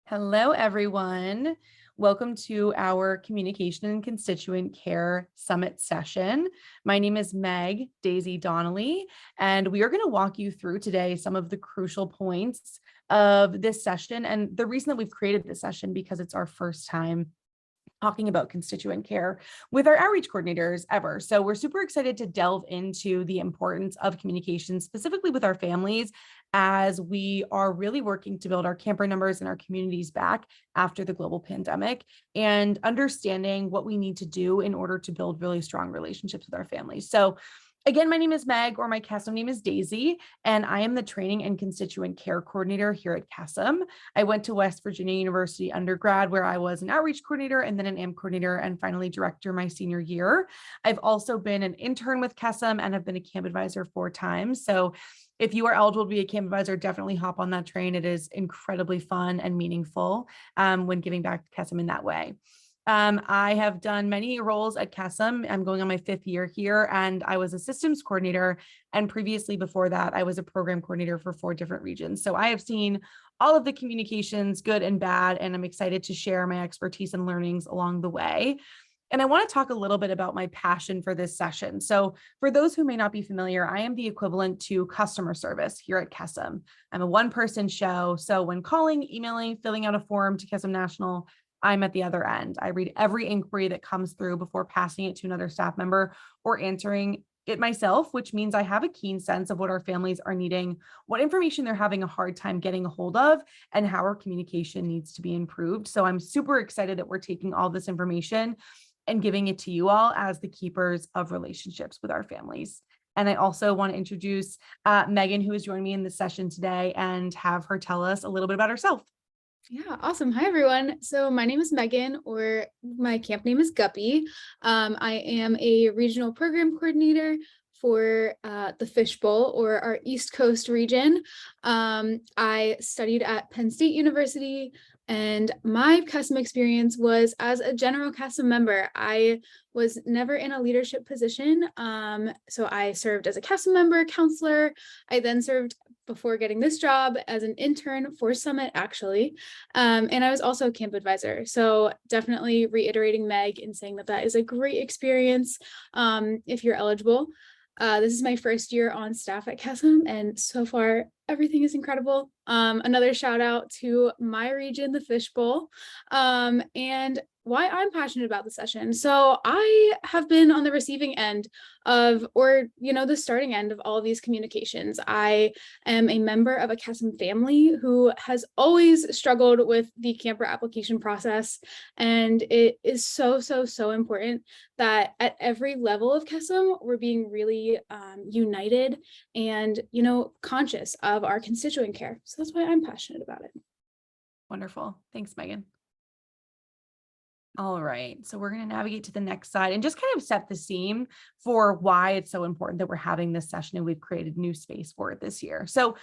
Hello, everyone. Welcome to our Communication and Constituent Care Summit session. My name is Meg Daisy Donnelly, and we are going to walk you through today some of the crucial points of this session. And the reason that we've created this session because it's our first time talking about constituent care with our outreach coordinators ever. So we're super excited to delve into the importance of communication, specifically with our families, as we are really working to build our camper numbers and our communities back after the global pandemic, and understanding what we need to do in order to build really strong relationships with our families. So again, my name is Meg, or my Kesem name is Daisy, and I am the Training and Constituent Care Coordinator here at Kesem. I went to West Virginia University undergrad, where I was an outreach coordinator and then an AM coordinator and finally director my senior year. I've also been an intern with Kesem and have been a camp advisor 4 times. So if you are eligible to be a camp advisor, definitely hop on that train. It is incredibly fun and meaningful when giving back to Kesem in that way. I have done many roles at Kesem. I'm going on my 5th year here, and I was a systems coordinator. And previously before that, I was a program coordinator for 4 different regions. So I have seen all of the communications, good and bad, and I'm excited to share my expertise and learnings along the way. And I want to talk a little bit about my passion for this session. So for those who may not be familiar, I am the equivalent to customer service here at Kesem. I'm a one-person show. So when calling, emailing, filling out a form to Kesem National, I'm at the other end. I read every inquiry that comes through before passing it to another staff member or answering it myself, which means I have a keen sense of what our families are needing, what information they're having a hard time getting a hold of, and how our communication needs to be improved. So I'm super excited that we're taking all this information and giving it to you all as the keepers of relationships with our families. And I also want to introduce Megan, who is joining me in this session today, and have her tell us a little bit about herself. Yeah, awesome. Hi, everyone. So my name is Megan, or my camp name is Guppy. I am a regional program coordinator for the Fishbowl, or our East Coast region. I studied at Penn State University, and my Kesem experience was as a general Kesem member. I was never in a leadership position. So I served as a Kesem member, counselor. I then served, before getting this job, as an intern for Summit, actually. And I was also a camp advisor. So definitely reiterating Meg in saying that that is a great experience if you're eligible. This is my first year on staff at Kesem, and so far everything is incredible. Another shout out to my region, the Fishbowl, and why I'm passionate about the session. So I have been on the receiving end of, or, the starting end of all of these communications. I am a member of a Kesem family who has always struggled with the camper application process. And it is so, so, so important that at every level of Kesem, we're being really united and, conscious of our constituent care. So that's why I'm passionate about it. Wonderful. Thanks, Megan. All right, so we're going to navigate to the next slide and just kind of set the scene for why it's so important that we're having this session and we've created new space for it this year. So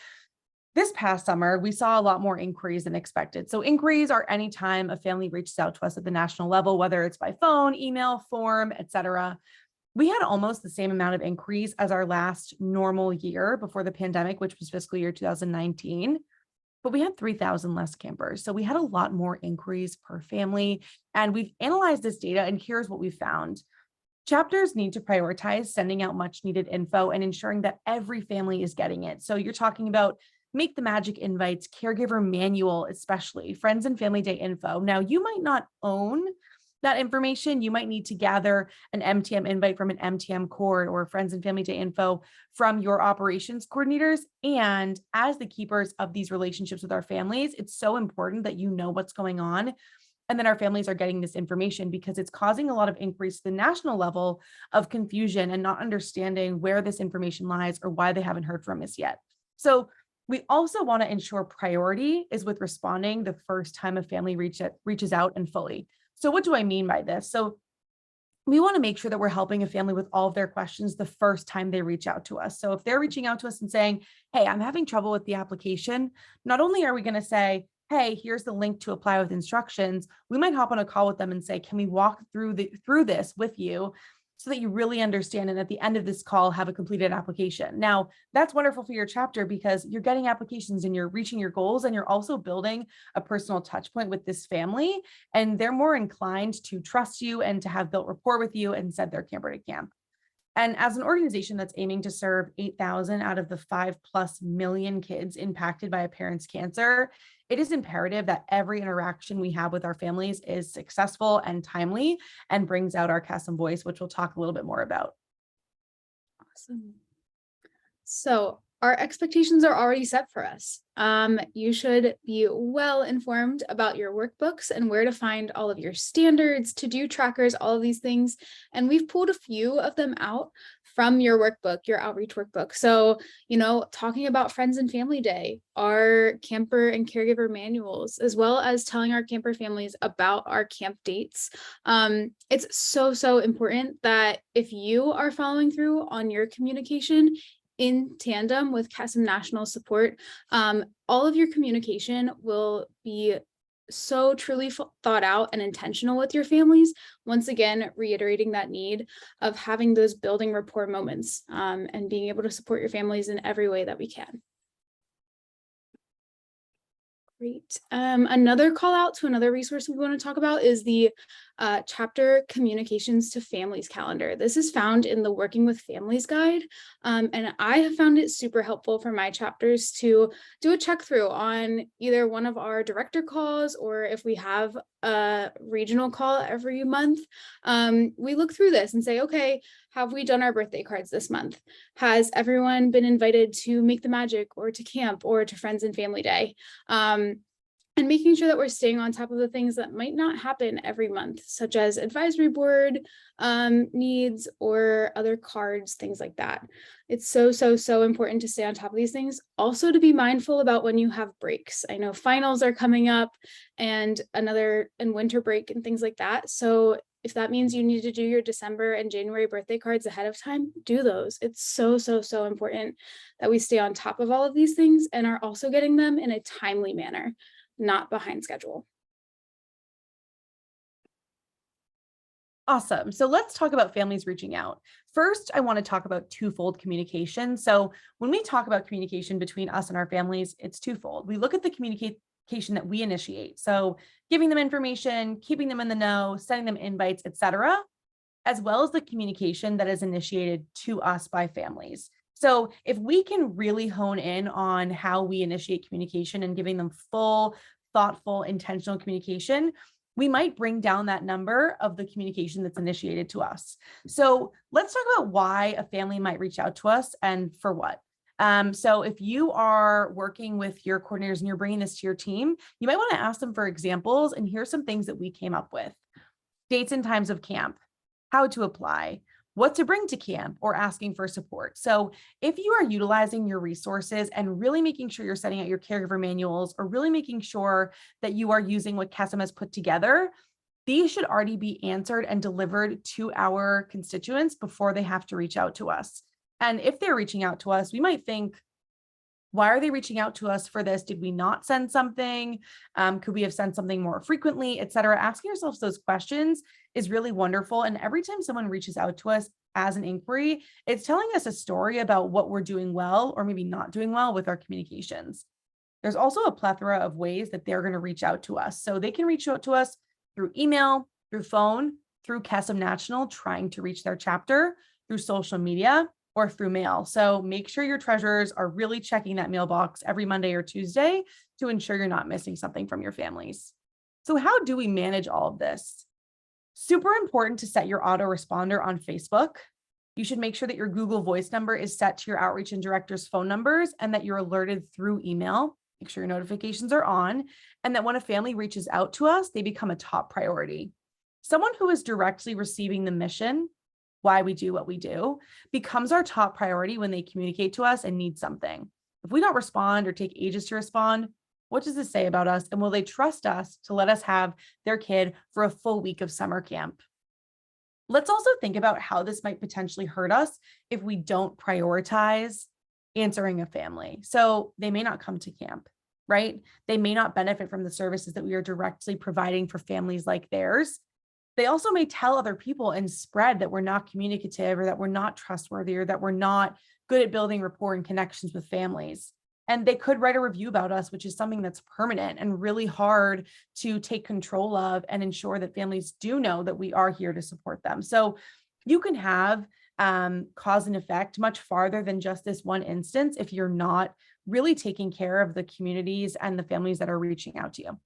this past summer, we saw a lot more inquiries than expected. So inquiries are anytime a family reaches out to us at the national level, whether it's by phone, email, form, etc. We had almost the same amount of inquiries as our last normal year before the pandemic, which was fiscal year 2019. But we had 3,000 less campers. So we had a lot more inquiries per family. And we've analyzed this data, and here's what we found. Chapters need to prioritize sending out much needed info and ensuring that every family is getting it. So you're talking about Make the Magic invites, caregiver manual, especially friends and family day info. Now, you might not own that information. You might need to gather an MTM invite from an MTM coord or friends and family day info from your operations coordinators. And as the keepers of these relationships with our families, it's so important that you know what's going on and then our families are getting this information, because it's causing a lot of inquiries to the national level of confusion and not understanding where this information lies or why they haven't heard from us yet. So we also want to ensure priority is with responding the first time a family reaches out and fully. So what do I mean by this? So we want to make sure that we're helping a family with all of their questions the first time they reach out to us. So if they're reaching out to us and saying, hey, I'm having trouble with the application, not only are we going to say, hey, here's the link to apply with instructions, we might hop on a call with them and say, can we walk through this with you so that you really understand and at the end of this call have a completed application. Now, that's wonderful for your chapter because you're getting applications and you're reaching your goals, and you're also building a personal touch point with this family, and they're more inclined to trust you and to have built rapport with you and send their camper to camp. And as an organization that's aiming to serve 8,000 out of the 5+ million kids impacted by a parent's cancer, it is imperative that every interaction we have with our families is successful and timely and brings out our Kesem voice, which we'll talk a little bit more about. Awesome. So our expectations are already set for us. You should be well informed about your workbooks and where to find all of your standards, to-do trackers, all of these things. And we've pulled a few of them out from your workbook, your outreach workbook. So, talking about Friends and Family Day, our camper and caregiver manuals, as well as telling our camper families about our camp dates. It's so important that if you are following through on your communication in tandem with Kesem National support, all of your communication will be so truly thought out and intentional with your families. Once again, reiterating that need of having those building rapport moments, and being able to support your families in every way that we can. Great. Another call out to another resource we want to talk about is the chapter Communications to Families calendar. This is found in the Working with Families guide, and I have found it super helpful for my chapters to do a check through on either one of our director calls, or if we have a regional call every month, we look through this and say, okay, have we done our birthday cards this month? Has everyone been invited to Make the Magic or to camp or to Friends and Family Day? And making sure that we're staying on top of the things that might not happen every month, such as advisory board needs or other cards, things like that. It's so important to stay on top of these things. Also to be mindful about when you have breaks. I know finals are coming up and winter break and things like that. So if that means you need to do your December and January birthday cards ahead of time, do those. It's so important that we stay on top of all of these things and are also getting them in a timely manner, not behind schedule. Awesome. So let's talk about families reaching out. First, I want to talk about twofold communication. So when we talk about communication between us and our families, it's twofold. We look at the communication that we initiate. So giving them information, keeping them in the know, sending them invites, etc., as well as the communication that is initiated to us by families. So if we can really hone in on how we initiate communication and giving them full, thoughtful, intentional communication, we might bring down that number of the communication that's initiated to us. So let's talk about why a family might reach out to us and for what. So if you are working with your coordinators and you're bringing this to your team, you might want to ask them for examples. And here's some things that we came up with: dates and times of camp, how to apply, what to bring to camp, or asking for support. So if you are utilizing your resources and really making sure you're setting out your caregiver manuals, or really making sure that you are using what Kesem has put together, these should already be answered and delivered to our constituents before they have to reach out to us. And if they're reaching out to us, we might think, why are they reaching out to us for this? Did we not send something? Could we have sent something more frequently, et cetera? Asking yourselves those questions is really wonderful. And every time someone reaches out to us as an inquiry, it's telling us a story about what we're doing well or maybe not doing well with our communications. There's also a plethora of ways that they're going to reach out to us. So they can reach out to us through email, through phone, through Kesem National, trying to reach their chapter, through social media, or through mail. So make sure your treasurers are really checking that mailbox every Monday or Tuesday to ensure you're not missing something from your families. So how do we manage all of this? Super important to set your autoresponder on Facebook. You should make sure that your Google Voice number is set to your outreach and director's phone numbers and that you're alerted through email. Make sure your notifications are on, and that when a family reaches out to us, they become a top priority. Someone who is directly receiving the mission, why we do what we do, becomes our top priority when they communicate to us and need something. If we don't respond or take ages to respond, what does this say about us? And will they trust us to let us have their kid for a full week of summer camp? Let's also think about how this might potentially hurt us if we don't prioritize answering a family. So they may not come to camp, right? They may not benefit from the services that we are directly providing for families like theirs. They also may tell other people and spread that we're not communicative or that we're not trustworthy or that we're not good at building rapport and connections with families. And they could write a review about us, which is something that's permanent and really hard to take control of and ensure that families do know that we are here to support them. So you can have cause and effect much farther than just this one instance if you're not really taking care of the communities and the families that are reaching out to you.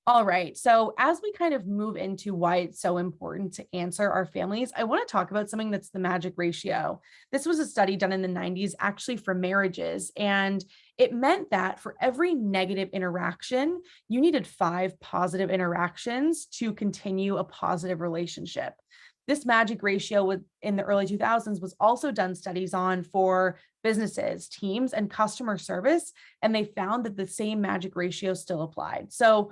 All right. So, as we kind of move into why it's so important to answer our families, I want to talk about something that's the magic ratio. This was a study done in the 90s, actually for marriages. And it meant that for every negative interaction, you needed 5 positive interactions to continue a positive relationship. This magic ratio in the early 2000s was also done studies on for businesses, teams, and customer service. And they found that the same magic ratio still applied. So,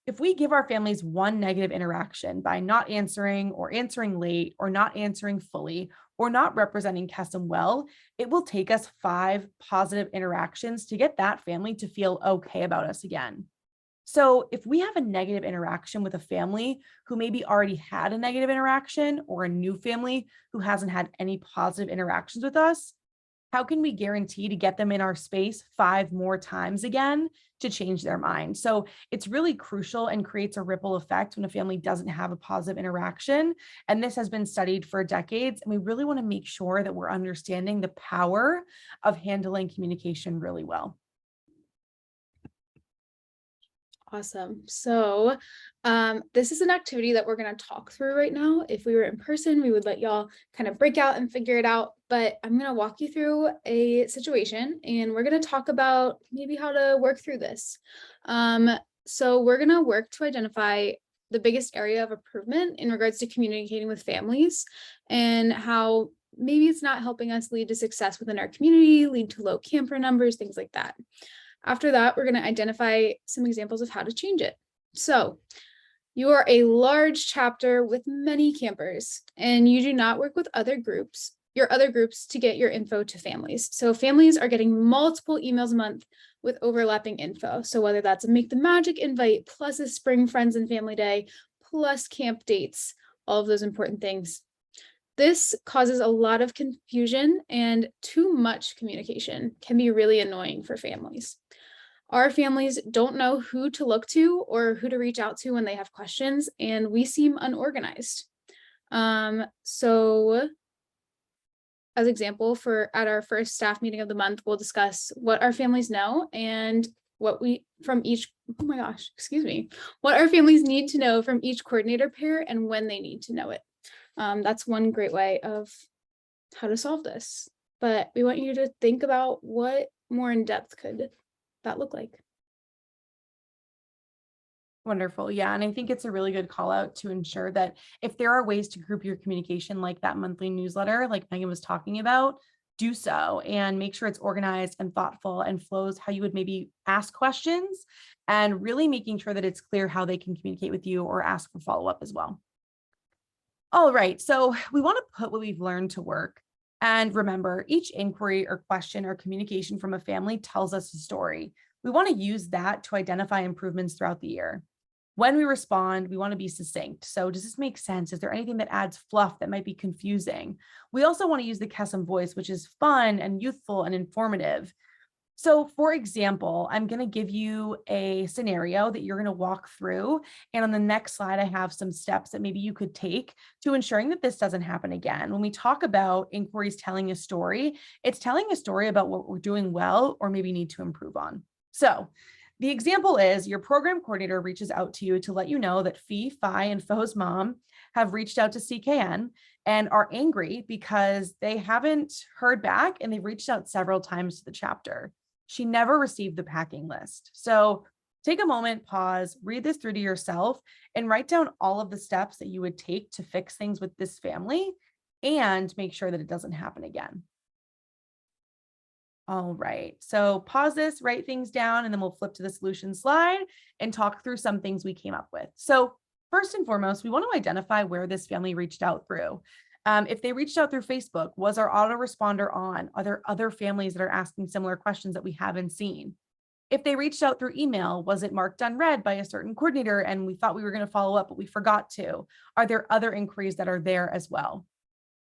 if we give our families one negative interaction by not answering or answering late or not answering fully or not representing Kesem well, it will take us 5 positive interactions to get that family to feel okay about us again. So if we have a negative interaction with a family who maybe already had a negative interaction or a new family who hasn't had any positive interactions with us, how can we guarantee to get them in our space 5 more times again to change their mind? So it's really crucial and creates a ripple effect when a family doesn't have a positive interaction. And this has been studied for decades. And we really want to make sure that we're understanding the power of handling communication really well. Awesome. So this is an activity that we're going to talk through right now. If we were in person, we would let y'all kind of break out and figure it out. But I'm going to walk you through a situation and we're going to talk about maybe how to work through this. So we're going to work to identify the biggest area of improvement in regards to communicating with families and how maybe it's not helping us lead to success within our community, lead to low camper numbers, things like that. After that, we're going to identify some examples of how to change it. So you are a large chapter with many campers and you do not work with your other groups to get your info to families. So families are getting multiple emails a month with overlapping info. So whether that's a Make the Magic invite plus a Spring Friends and Family Day plus camp dates, all of those important things. This causes a lot of confusion and too much communication can be really annoying for families. Our families don't know who to look to or who to reach out to when they have questions, and we seem unorganized. So as example, at our first staff meeting of the month, we'll discuss what our families know and what our families need to know from each coordinator pair and when they need to know it. That's one great way of how to solve this. But we want you to think about what more in depth could that look like. Wonderful. Yeah. And I think it's a really good call out to ensure that if there are ways to group your communication, like that monthly newsletter, like Megan was talking about, do so and make sure it's organized and thoughtful and flows how you would maybe ask questions and really making sure that it's clear how they can communicate with you or ask for follow-up as well. All right. So we want to put what we've learned to work. And remember, each inquiry or question or communication from a family tells us a story. We want to use that to identify improvements throughout the year. When we respond, we want to be succinct. So does this make sense? Is there anything that adds fluff that might be confusing? We also want to use the Kesem voice, which is fun and youthful and informative. So for example, I'm going to give you a scenario that you're going to walk through. And on the next slide, I have some steps that maybe you could take to ensuring that this doesn't happen again. When we talk about inquiries telling a story, it's telling a story about what we're doing well or maybe need to improve on. So the example is your program coordinator reaches out to you to let you know that Fee, Fi, and Fo's mom have reached out to CKN and are angry because they haven't heard back and they've reached out several times to the chapter. She never received the packing list. So take a moment, pause, read this through to yourself and write down all of the steps that you would take to fix things with this family and make sure that it doesn't happen again. All right, so pause this, write things down, and then we'll flip to the solution slide and talk through some things we came up with. So first and foremost, we want to identify where this family reached out through. If they reached out through Facebook, was our autoresponder on? Are there other families that are asking similar questions that we haven't seen? If they reached out through email, was it marked unread by a certain coordinator and we thought we were going to follow up, but we forgot to? Are there other inquiries that are there as well?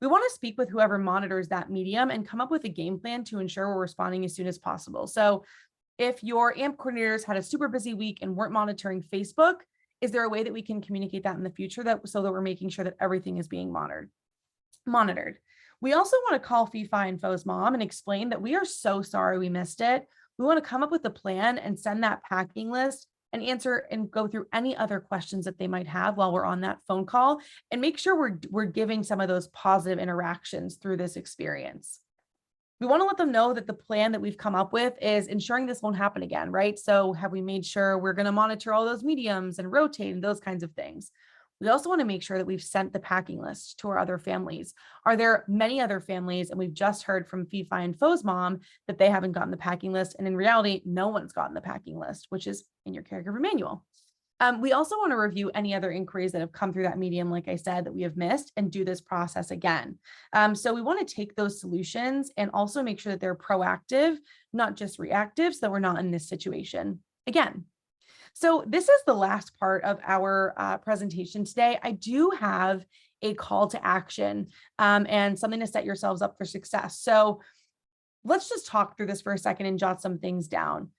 We want to speak with whoever monitors that medium and come up with a game plan to ensure we're responding as soon as possible. So if your AMP coordinators had a super busy week and weren't monitoring Facebook, is there a way that we can communicate that in the future so that we're making sure that everything is being monitored? We also want to call FIFA and Fo's mom and explain that we are so sorry we missed it. We want to come up with a plan and send that packing list and answer and go through any other questions that they might have while we're on that phone call, and make sure we're giving some of those positive interactions through this experience. We want to let them know that the plan that we've come up with is ensuring this won't happen again, right? So have we made sure we're going to monitor all those mediums and rotate and those kinds of things? We also want to make sure that we've sent the packing list to our other families. Are there many other families? And we've just heard from FIFA and Fo's mom that they haven't gotten the packing list. And in reality, no one's gotten the packing list, which is in your caregiver manual. We also want to review any other inquiries that have come through that medium, like I said, that we have missed, and do this process again. So we want to take those solutions and also make sure that they're proactive, not just reactive, so that we're not in this situation again. So this is the last part of our presentation today. I do have a call to action and something to set yourselves up for success. So let's just talk through this for a second and jot some things down.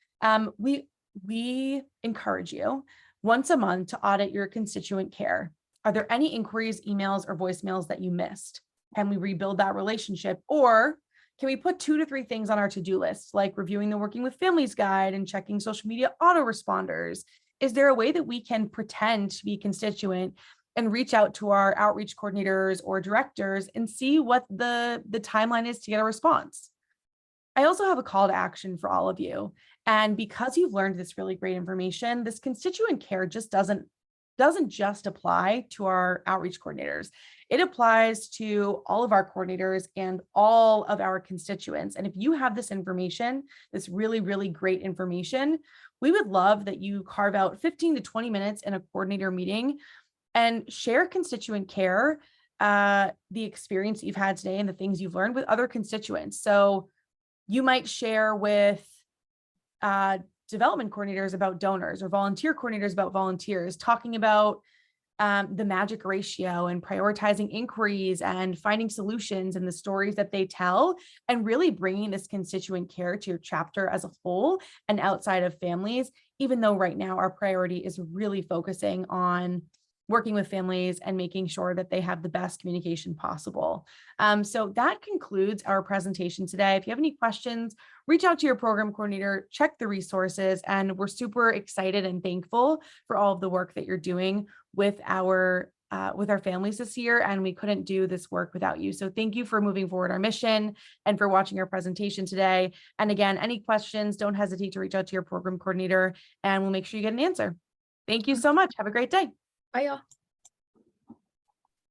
We encourage you once a month to audit your constituent care. Are there any inquiries, emails, or voicemails that you missed? Can we rebuild that relationship? Or can we put 2 to 3 things on our to-do list, like reviewing the Working with Families guide and checking social media autoresponders? Is there a way that we can pretend to be constituent and reach out to our outreach coordinators or directors and see what the timeline is to get a response? I also have a call to action for all of you. And because you've learned this really great information, this constituent care just doesn't just apply to our outreach coordinators. It applies to all of our coordinators and all of our constituents. And if you have this information, this really, really great information, we would love that you carve out 15 to 20 minutes in a coordinator meeting and share constituent care, the experience that you've had today and the things you've learned with other constituents. So you might share with development coordinators about donors, or volunteer coordinators about volunteers, talking about the magic ratio and prioritizing inquiries and finding solutions and the stories that they tell, and really bringing this constituent care to your chapter as a whole and outside of families, even though right now our priority is really focusing on working with families and making sure that they have the best communication possible. So that concludes our presentation today. If you have any questions, reach out to your program coordinator, check the resources, and we're super excited and thankful for all of the work that you're doing with our families this year, and we couldn't do this work without you. So thank you for moving forward our mission and for watching our presentation today. And again, any questions, don't hesitate to reach out to your program coordinator and we'll make sure you get an answer. Thank you so much. Have a great day. Bye, y'all.